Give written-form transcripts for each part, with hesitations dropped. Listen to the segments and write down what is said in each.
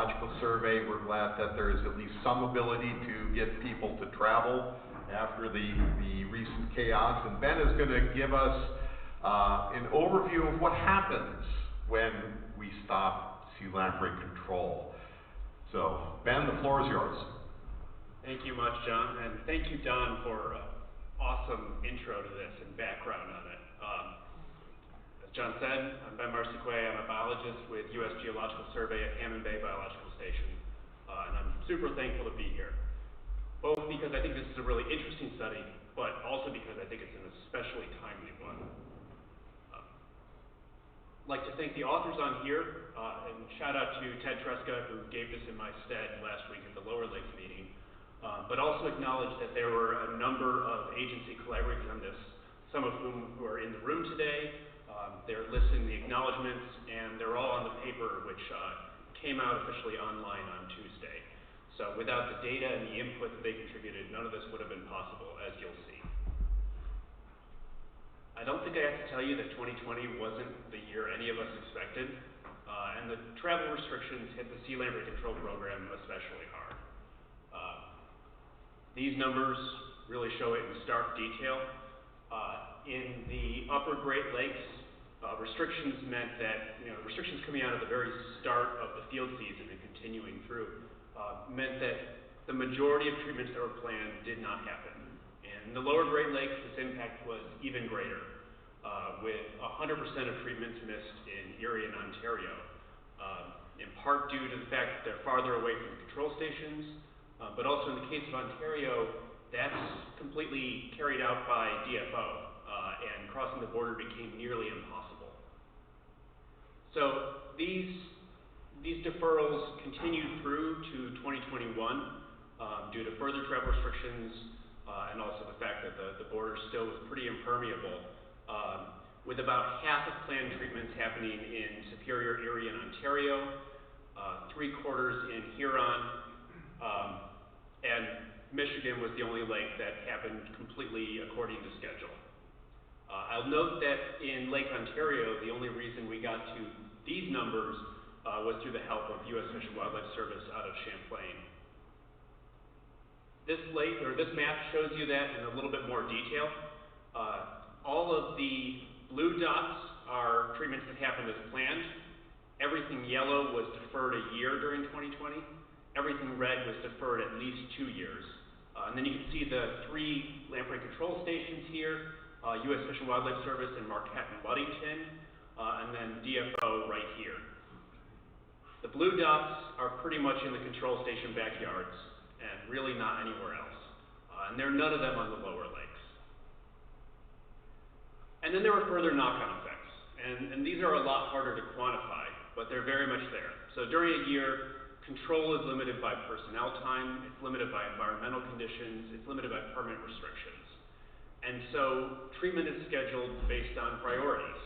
Geological Survey. We're glad that there is at least some ability to get people to travel after the recent chaos. And Ben is going to give us an overview of what happens when we stop sea lamprey control. So, Ben, the floor is yours. Thank you much, John, and thank you, Don, for an awesome intro to this and background on it. As John said, I'm Ben Marcique. I'm a biologist with U.S. Geological Survey at Hammond Bay Biological Station, and I'm super thankful to be here, both because I think this is a really interesting study, but also because I think it's an especially timely one. I'd like to thank the authors on here, and shout out to Ted Tresca, who gave this in my stead last week at the Lower Lakes meeting. But also acknowledge that there were a number of agency collaborators on this, some of whom who are in the room today. They're listed in the acknowledgments, and they're all on the paper, which came out officially online on Tuesday. So without the data and the input that they contributed, none of this would have been possible, as you'll see. I don't think I have to tell you that 2020 wasn't the year any of us expected, and the travel restrictions hit the sea lamprey control program especially hard. These numbers really show it in stark detail. In the upper Great Lakes, restrictions meant that, restrictions coming out at the very start of the field season and continuing through, meant that the majority of treatments that were planned did not happen. In the lower Great Lakes, this impact was even greater, with 100% of treatments missed in Erie and Ontario, in part due to the fact that they're farther away from the control stations, but also in the case of Ontario, that's completely carried out by DFO, and crossing the border became nearly impossible. So these deferrals continued through to 2021 due to further travel restrictions, and also the fact that the border still was pretty impermeable, with about half of planned treatments happening in Superior, Erie, and Ontario, 3/4 in Huron, and Michigan was the only lake that happened completely according to schedule. I'll note that in Lake Ontario, the only reason we got to these numbers was through the help of U.S. Fish and Wildlife Service out of Champlain. This map shows you that in a little bit more detail. All of the blue dots are treatments that happened as planned. Everything yellow was deferred a year during 2020. Everything red was deferred at least 2 years. And then you can see the 3 lamprey control stations here, U.S. Fish and Wildlife Service in Marquette and Ludington, and then DFO right here. The blue dots are pretty much in the control station backyards, and really not anywhere else. And there are none of them on the lower lakes. And then there were further knock-on effects, and these are a lot harder to quantify, but they're very much there. So during a year, control is limited by personnel time, it's limited by environmental conditions, it's limited by permit restrictions. And so treatment is scheduled based on priorities.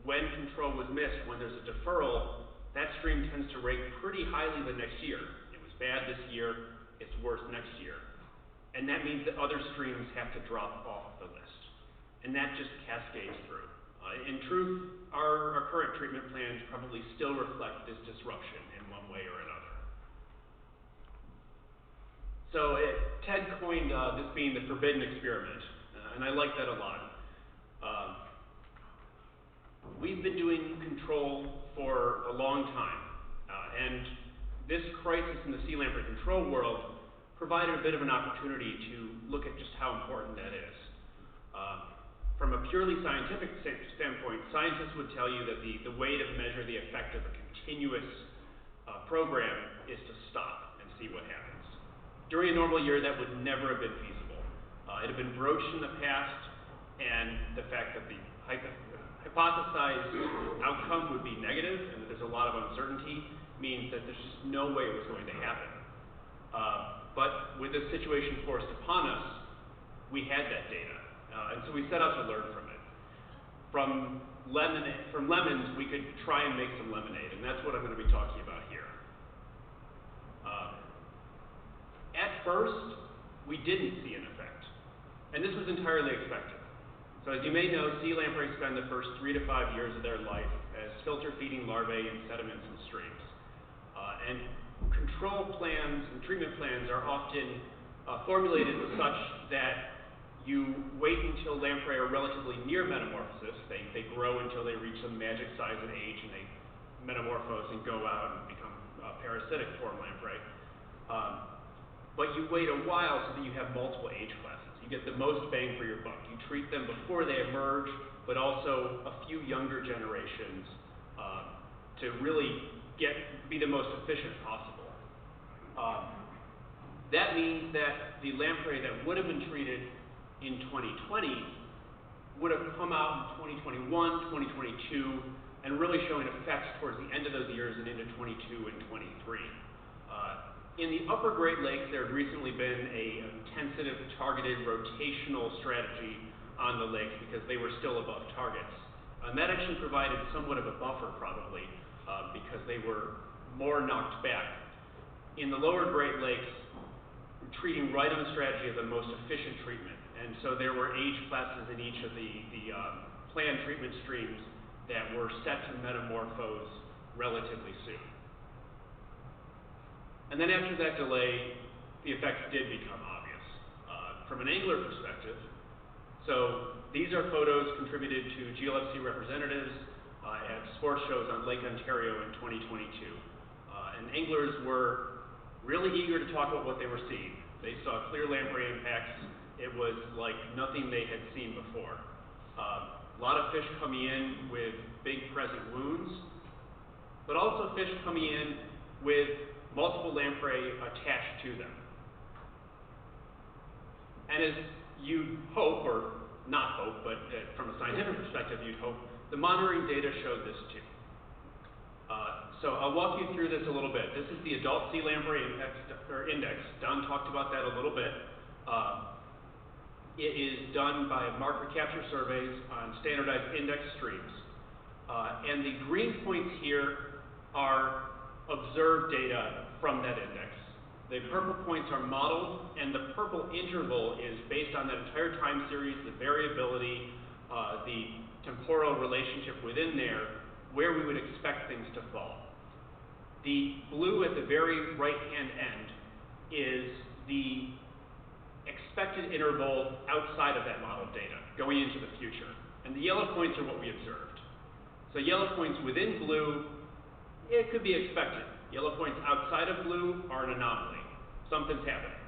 When control was missed, when there's a deferral, that stream tends to rank pretty highly the next year. It was bad this year, it's worse next year. And that means that other streams have to drop off the list. And that just cascades through. In truth, our current treatment plans probably still reflect this disruption in one way or another. So Ted coined this being the forbidden experiment, and I like that a lot. We've been doing control for a long time, and this crisis in the sea lamprey control world provided a bit of an opportunity to look at just how important that is. From a purely scientific standpoint, scientists would tell you that the way to measure the effect of a continuous program is to stop and see what happens. During a normal year, that would never have been feasible. It had been broached in the past, and the fact that the hypothesized outcome would be negative and that there's a lot of uncertainty means that there's just no way it was going to happen. But with this situation forced upon us, we had that data. And so we set out to learn from it. From lemons, we could try and make some lemonade, and that's what I'm going to be talking about here. At first, we didn't see an effect, and this was entirely expected. So as you may know, sea lampreys spend the first 3 to 5 years of their life as filter feeding larvae in sediments and streams. control plans and treatment plans are often formulated such that you wait until lamprey are relatively near metamorphosis. They grow until they reach some magic size and age, and they metamorphose and go out and become parasitic form lamprey. But you wait a while so that you have multiple age classes. You get the most bang for your buck. You treat them before they emerge, but also a few younger generations to really be the most efficient possible. That means that the lamprey that would have been treated in 2020 would have come out in 2021, 2022, and really showing effects towards the end of those years and into 22 and 23. In the upper Great Lakes, there had recently been an intensive, targeted, rotational strategy on the lakes because they were still above targets. And that actually provided somewhat of a buffer, probably, because they were more knocked back. In the lower Great Lakes, treating right on the strategy of the most efficient treatment. And so there were age classes in each of the planned treatment streams that were set to metamorphose relatively soon. And then after that delay, the effects did become obvious. From an angler perspective, so these are photos contributed to GLFC representatives at sports shows on Lake Ontario in 2022. And anglers were really eager to talk about what they were seeing. They saw clear lamprey impacts. It was like nothing they had seen before. A lot of fish coming in with big present wounds, but also fish coming in with multiple lamprey attached to them. And as you'd hope, or not hope, but from a scientific perspective you'd hope, the monitoring data showed this too. So I'll walk you through this a little bit. This is the adult sea lamprey index. Don talked about that a little bit. It is done by marker capture surveys on standardized index streams. And the green points here are observed data from that index. The purple points are modeled, and the purple interval is based on that entire time series, the variability, the temporal relationship within there, where we would expect things to fall. The blue at the very right-hand end is the expected interval outside of that modeled data, going into the future. And the yellow points are what we observed. So yellow points within blue, it could be expected. Yellow points outside of blue are an anomaly. Something's happening.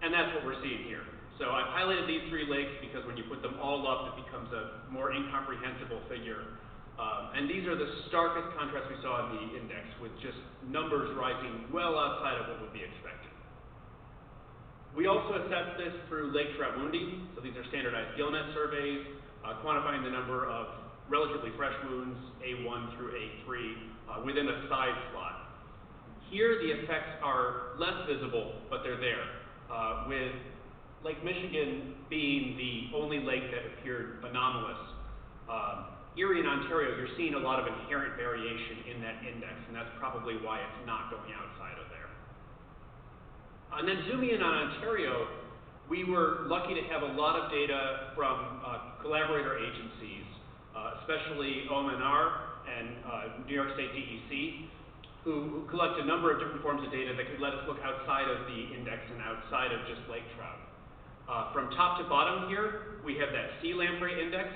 And that's what we're seeing here. So I've highlighted these three lakes because when you put them all up, it becomes a more incomprehensible figure. And these are the starkest contrasts we saw in the index, with just numbers rising well outside of what would be expected. We also assessed this through lake trout wounding. So these are standardized gillnet surveys, quantifying the number of relatively fresh wounds, A1 through A3, within a size slot. Here, the effects are less visible, but they're there, with Lake Michigan being the only lake that appeared anomalous. Erie and Ontario, you're seeing a lot of inherent variation in that index, and that's probably why it's not going outside of there. And then zooming in on Ontario, we were lucky to have a lot of data from collaborator agencies, especially OMNR and New York State DEC, who collect a number of different forms of data that could let us look outside of the index and outside of just lake trout. From top to bottom here, we have that sea lamprey index.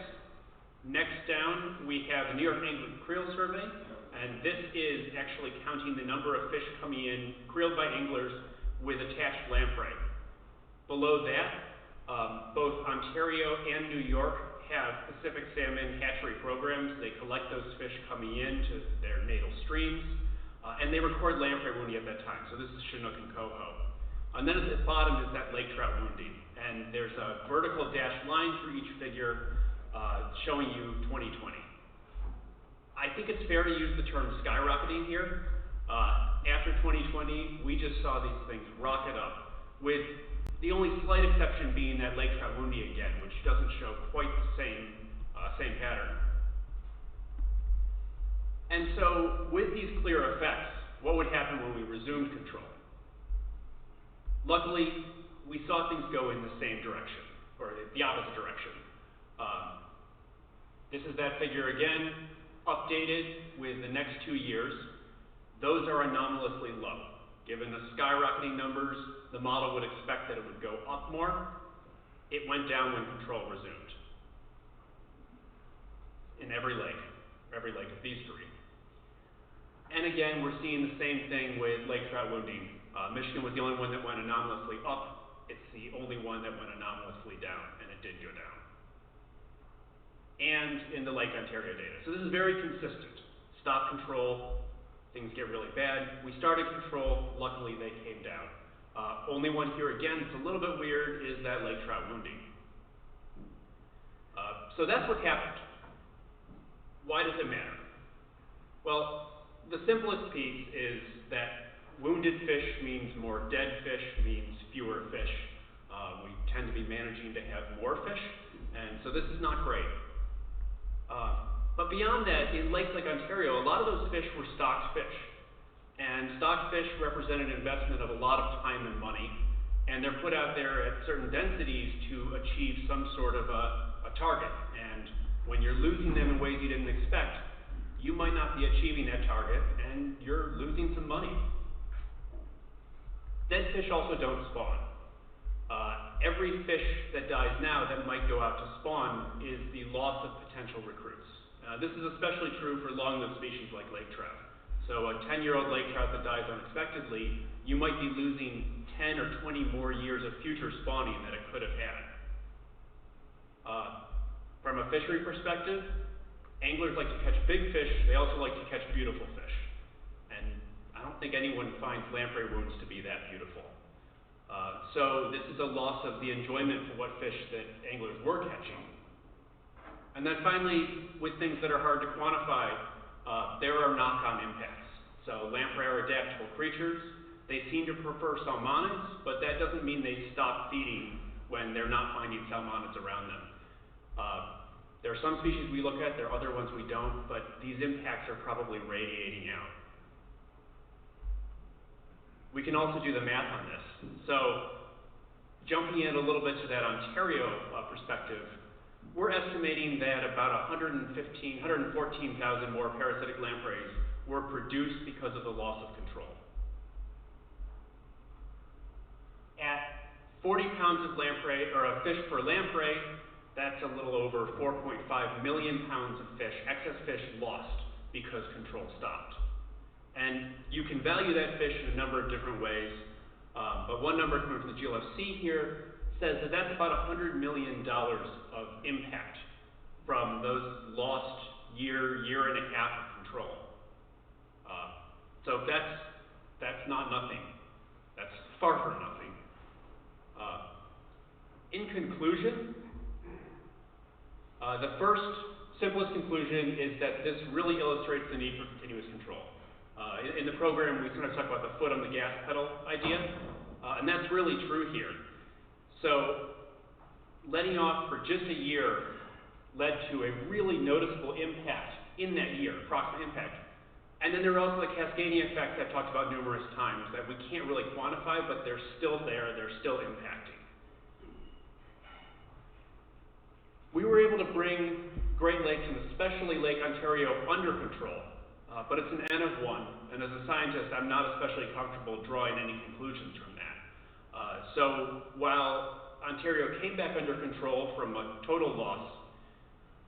Next down, we have the New York Angling Creel Survey, and this is actually counting the number of fish coming in, creeled by anglers, with attached lamprey. Below that, both Ontario and New York have Pacific salmon hatchery programs. They collect those fish coming into their natal streams, and they record lamprey wounding at that time. So this is Chinook and Coho. And then at the bottom is that lake trout wounding, and there's a vertical dashed line through each figure showing you 2020. I think it's fair to use the term skyrocketing here. After 2020, we just saw these things rocket up, with the only slight exception being that lake trout wounding again, which doesn't show quite the same pattern. And so, with these clear effects, what would happen when we resumed control? Luckily, we saw things go in the same direction, or the opposite direction. This is that figure again, updated with the next 2 years. those are anomalously low. Given the skyrocketing numbers, the model would expect that it would go up more. It went down when control resumed. In every lake of these three. And again, we're seeing the same thing with lake trout wounding. Michigan was the only one that went anomalously up. It's the only one that went anomalously down, and it did go down. And in the Lake Ontario data. So this is very consistent. Stop control, things get really bad. We started control, luckily they came down. Only one here again, it's a little bit weird, is that lake trout wounding. So that's what happened. Why does it matter? Well, the simplest piece is that wounded fish means more dead fish, means fewer fish. We tend to be managing to have more fish, and so this is not great. But beyond that, in lakes like Ontario, a lot of those fish were stocked fish. And stocked fish represent an investment of a lot of time and money, and they're put out there at certain densities to achieve some sort of a target. And when you're losing them in ways you didn't expect, you might not be achieving that target, and you're losing some money. Dead fish also don't spawn. Every fish that dies now that might go out to spawn is the loss of potential recruits. This is especially true for long-lived species like lake trout. So a 10-year-old lake trout that dies unexpectedly, you might be losing 10 or 20 more years of future spawning that it could have had. From a fishery perspective, anglers like to catch big fish, they also like to catch beautiful fish. And I don't think anyone finds lamprey wounds to be that beautiful. So this is a loss of the enjoyment for what fish that anglers were catching. And then finally, with things that are hard to quantify, there are knock-on impacts. So lamprey are adaptable creatures. They seem to prefer salmonids, but that doesn't mean they stop feeding when they're not finding salmonids around them. There are some species we look at, there are other ones we don't, but these impacts are probably radiating out. We can also do the math on this. So jumping in a little bit to that Ontario perspective, we're estimating that about 114,000 more parasitic lampreys were produced because of the loss of control. At 40 pounds of lamprey, or a fish per lamprey, that's a little over 4.5 million pounds of fish, excess fish lost because control stopped. And you can value that fish in a number of different ways, but one number coming from the GLFC here says that that's about $100 million of impact from those lost year and a half of control. So that's not nothing. That's far from nothing. In conclusion, the first simplest conclusion is that this really illustrates the need for continuous control. In the program, we sometimes talk about the foot on the gas pedal idea, and that's really true here. So letting off for just a year led to a really noticeable impact in that year, approximate impact. And then there are also the cascading effects I've talked about numerous times that we can't really quantify, but they're still there, they're still impacting. We were able to bring Great Lakes, and especially Lake Ontario, under control. But it's an N of 1, and as a scientist, I'm not especially comfortable drawing any conclusions from that. So while Ontario came back under control from a total loss,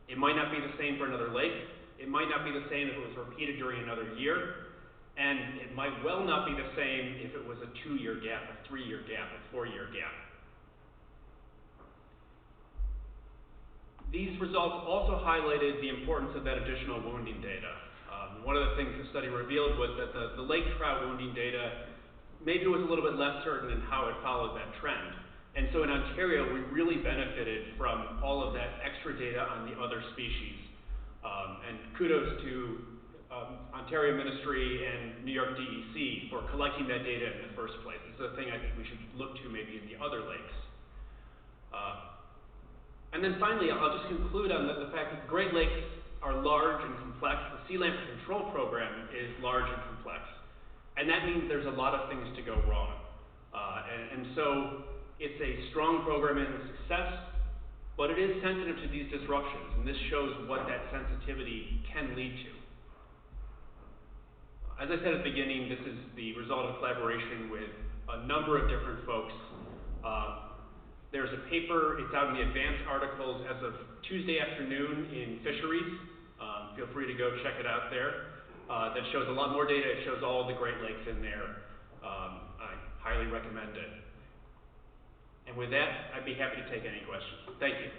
it might not be the same for another lake. It might not be the same if it was repeated during another year, and it might well not be the same if it was a 2-year gap, a 3-year gap, a 4-year gap. These results also highlighted the importance of that additional wounding data. One of the things the study revealed was that the lake trout wounding data maybe was a little bit less certain in how it followed that trend. And so in Ontario, we really benefited from all of that extra data on the other species. And kudos to Ontario Ministry and New York DEC for collecting that data in the first place. This is a thing I think we should look to maybe in the other lakes. And then finally, I'll just conclude on the fact that the Great Lakes are large and complex. The Sea Lamprey Control Program is large and complex. And that means there's a lot of things to go wrong. And so it's a strong program in success, but it is sensitive to these disruptions, and this shows what that sensitivity can lead to. As I said at the beginning, this is the result of a collaboration with a number of different folks. There's a paper, it's out in the advanced articles as of Tuesday afternoon in Fisheries. Feel free to go check it out there. That shows a lot more data. It shows all the Great Lakes in there. I highly recommend it. And with that, I'd be happy to take any questions. Thank you.